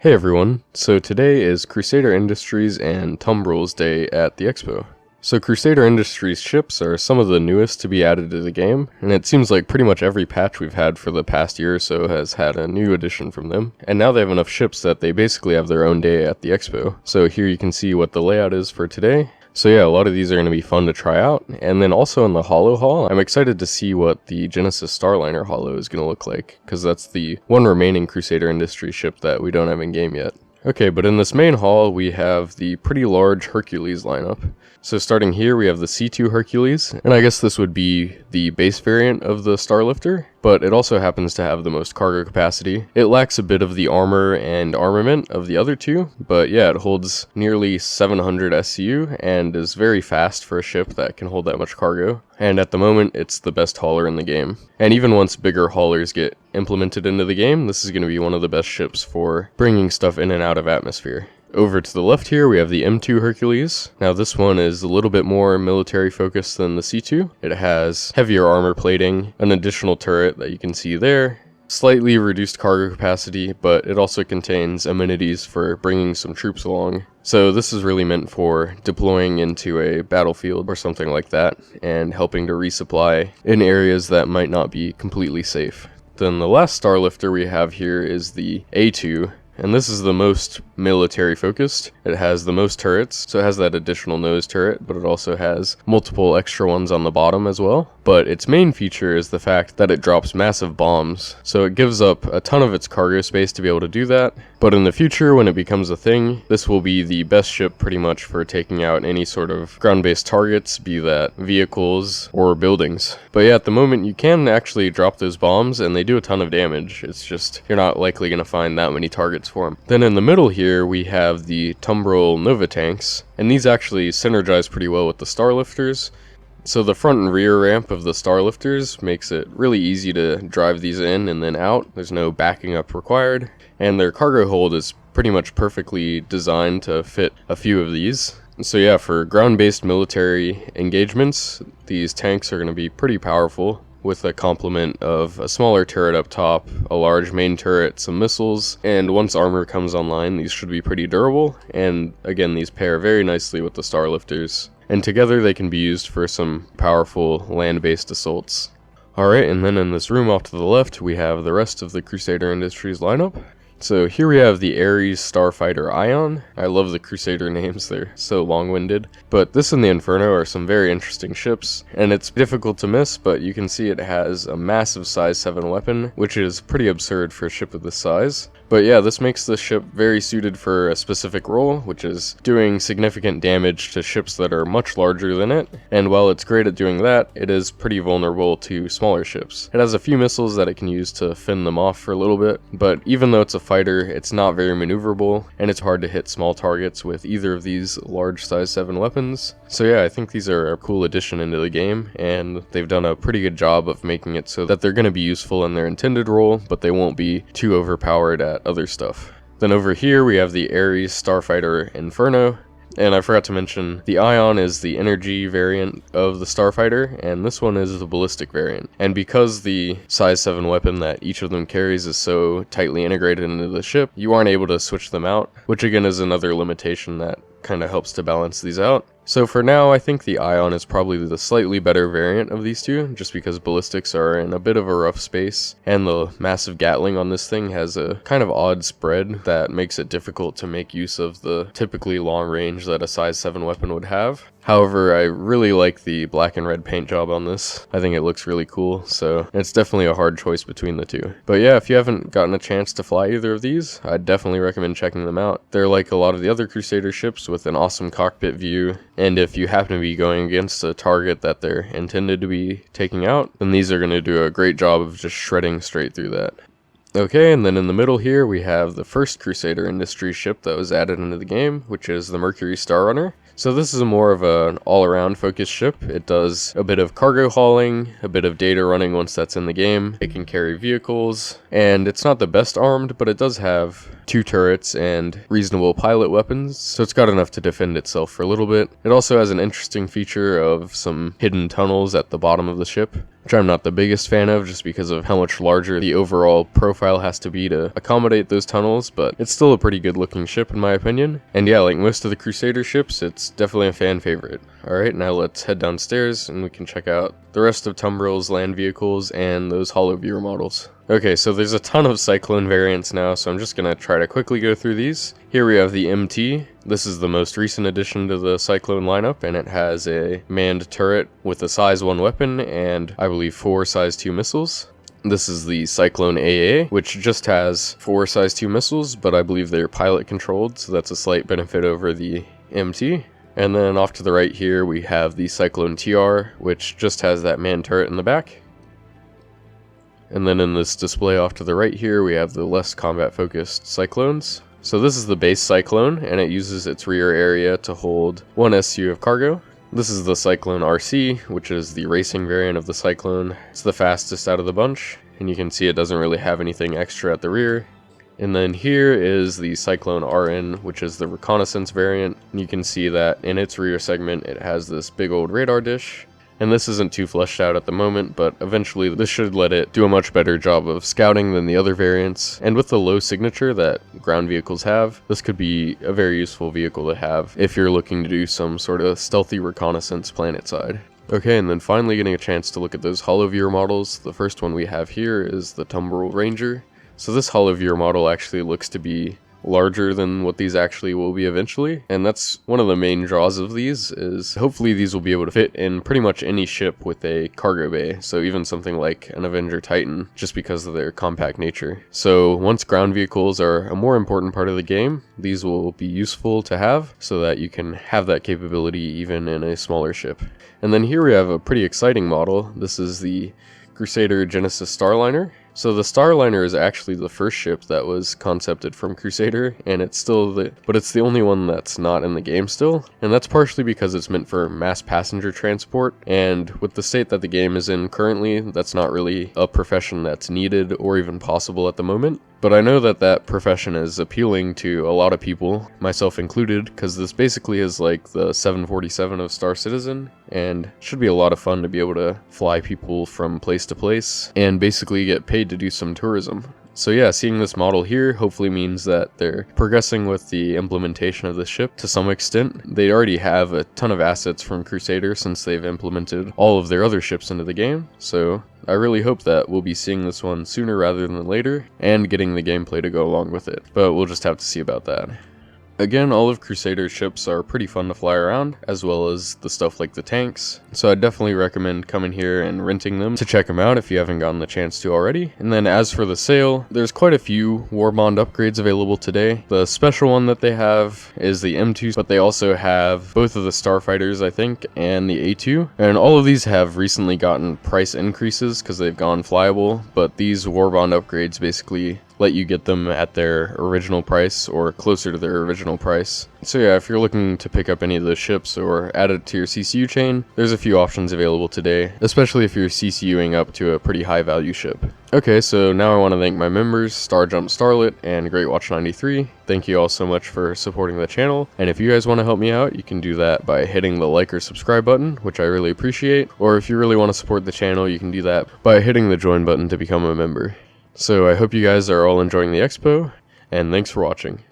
Hey everyone, so today is Crusader Industries and Tumbril's day at the Expo. So Crusader Industries ships are some of the newest to be added to the game, and it seems like pretty much every patch we've had for the past year or so has had a new addition from them. And now they have enough ships that they basically have their own day at the Expo. So here you can see what the layout is for today. So yeah, a lot of these are going to be fun to try out. And then also in the holo hall, I'm excited to see what the Genesis Starliner holo is going to look like, because that's the one remaining Crusader Industries ship that we don't have in game yet. Okay, but in this main hall, we have the pretty large Hercules lineup. So starting here, we have the C2 Hercules, and I guess this would be the base variant of the Starlifter, but it also happens to have the most cargo capacity. It lacks a bit of the armor and armament of the other two, but yeah, it holds nearly 700 SCU and is very fast for a ship that can hold that much cargo. And at the moment, it's the best hauler in the game. And even once bigger haulers get implemented into the game, this is going to be one of the best ships for bringing stuff in and out of atmosphere. Over to the left here, we have the M2 Hercules. Now this one is a little bit more military focused than the C2. It has heavier armor plating, an additional turret that you can see there, slightly reduced cargo capacity, but it also contains amenities for bringing some troops along. So this is really meant for deploying into a battlefield or something like that, and helping to resupply in areas that might not be completely safe. Then the last Starlifter we have here is the A2. And this is the most military focused. It has the most turrets, so it has that additional nose turret, but it also has multiple extra ones on the bottom as well. But its main feature is the fact that it drops massive bombs, so it gives up a ton of its cargo space to be able to do that. But in the future, when it becomes a thing, this will be the best ship pretty much for taking out any sort of ground-based targets, be that vehicles or buildings. But yeah, at the moment you can actually drop those bombs and they do a ton of damage. It's just, you're not likely going to find that many targets for them. Then in the middle here, we have the Tumbril Nova tanks, and these actually synergize pretty well with the Starlifters. So the front and rear ramp of the Starlifters makes it really easy to drive these in and then out. There's no backing up required, and their cargo hold is pretty much perfectly designed to fit a few of these. So yeah, for ground-based military engagements, these tanks are going to be pretty powerful, with a complement of a smaller turret up top, a large main turret, some missiles, and once armor comes online, these should be pretty durable, and again, these pair very nicely with the Starlifters. And together they can be used for some powerful land-based assaults. Alright, and then in this room off to the left, we have the rest of the Crusader Industries lineup. So here we have the Ares Starfighter Ion. I love the Crusader names, they're so long-winded. But this and the Inferno are some very interesting ships, and it's difficult to miss, but you can see it has a massive size 7 weapon, which is pretty absurd for a ship of this size. But yeah, this makes this ship very suited for a specific role, which is doing significant damage to ships that are much larger than it. And while it's great at doing that, it is pretty vulnerable to smaller ships. It has a few missiles that it can use to fend them off for a little bit, but even though it's a fighter, it's not very maneuverable, and it's hard to hit small targets with either of these large size 7 weapons. So yeah, I think these are a cool addition into the game, and they've done a pretty good job of making it so that they're going to be useful in their intended role, but they won't be too overpowered at other stuff. Then over here we have the Ares Starfighter Inferno, and I forgot to mention the Ion is the energy variant of the Starfighter, and this one is the ballistic variant. And because the size 7 weapon that each of them carries is so tightly integrated into the ship, you aren't able to switch them out, which again is another limitation that kind of helps to balance these out. So for now, I think the Ion is probably the slightly better variant of these two, just because ballistics are in a bit of a rough space, and the massive Gatling on this thing has a kind of odd spread that makes it difficult to make use of the typically long range that a size 7 weapon would have. However, I really like the black and red paint job on this. I think it looks really cool, so it's definitely a hard choice between the two. But yeah, if you haven't gotten a chance to fly either of these, I'd definitely recommend checking them out. They're like a lot of the other Crusader ships with an awesome cockpit view, and if you happen to be going against a target that they're intended to be taking out, then these are going to do a great job of just shredding straight through that. Okay, and then in the middle here we have the first Crusader Industries ship that was added into the game, which is the Mercury Starrunner. So this is more of an all-around focused ship. It does a bit of cargo hauling, a bit of data running once that's in the game. It can carry vehicles, and it's not the best armed, but it does have 2 turrets and reasonable pilot weapons, so it's got enough to defend itself for a little bit. It also has an interesting feature of some hidden tunnels at the bottom of the ship, which I'm not the biggest fan of just because of how much larger the overall profile has to be to accommodate those tunnels, but it's still a pretty good looking ship in my opinion. And yeah, like most of the Crusader ships, it's definitely a fan favorite. Alright, now let's head downstairs and we can check out the rest of Tumbril's land vehicles and those holo viewer models. Okay, so there's a ton of Cyclone variants now, so I'm just gonna try to quickly go through these. Here we have the MT. This is the most recent addition to the Cyclone lineup, and it has a manned turret with a size 1 weapon and I believe 4 size 2 missiles. This is the Cyclone AA, which just has 4 size 2 missiles, but I believe they're pilot controlled, so that's a slight benefit over the MT. And then off to the right here we have the Cyclone TR, which just has that manned turret in the back. And then in this display off to the right here, we have the less combat-focused Cyclones. So this is the base Cyclone, and it uses its rear area to hold 1 SU of cargo. This is the Cyclone RC, which is the racing variant of the Cyclone. It's the fastest out of the bunch, and you can see it doesn't really have anything extra at the rear. And then here is the Cyclone RN, which is the reconnaissance variant. And you can see that in its rear segment, it has this big old radar dish. And this isn't too fleshed out at the moment, but eventually this should let it do a much better job of scouting than the other variants. And with the low signature that ground vehicles have, this could be a very useful vehicle to have if you're looking to do some sort of stealthy reconnaissance planetside. Okay, and then finally getting a chance to look at those holo viewer models. The first one we have here is the Tumbril Ranger. So this holo viewer model actually looks to be larger than what these actually will be eventually, and that's one of the main draws of these, is hopefully these will be able to fit in pretty much any ship with a cargo bay, so even something like an Avenger Titan, just because of their compact nature. So once ground vehicles are a more important part of the game, these will be useful to have so that you can have that capability even in a smaller ship. And then here we have a pretty exciting model. This is the Crusader Genesis Starliner. So the Starliner is actually the first ship that was concepted from Crusader, and it's the only one that's not in the game still, and that's partially because it's meant for mass passenger transport, and with the state that the game is in currently, that's not really a profession that's needed or even possible at the moment. But I know that that profession is appealing to a lot of people, myself included, because this basically is like the 747 of Star Citizen, and should be a lot of fun to be able to fly people from place to place, and basically get paid to do some tourism. So yeah, seeing this model here hopefully means that they're progressing with the implementation of the ship to some extent. They already have a ton of assets from Crusader since they've implemented all of their other ships into the game, so I really hope that we'll be seeing this one sooner rather than later, and getting the gameplay to go along with it, but we'll just have to see about that. Again, all of Crusader's ships are pretty fun to fly around, as well as the stuff like the tanks, so I'd definitely recommend coming here and renting them to check them out if you haven't gotten the chance to already. And then as for the sale, there's quite a few Warbond upgrades available today. The special one that they have is the M2, but they also have both of the Starfighters, I think, and the A2, and all of these have recently gotten price increases because they've gone flyable, but these Warbond upgrades basically let you get them at their original price or closer to their original price. So yeah, if you're looking to pick up any of those ships or add it to your CCU chain, there's a few options available today, especially if you're CCUing up to a pretty high value ship. Okay, so now I want to thank my members, Starjump Starlet and GreatWatch93. Thank you all so much for supporting the channel, and if you guys want to help me out, you can do that by hitting the like or subscribe button, which I really appreciate, or if you really want to support the channel, you can do that by hitting the join button to become a member. So I hope you guys are all enjoying the Expo, and thanks for watching.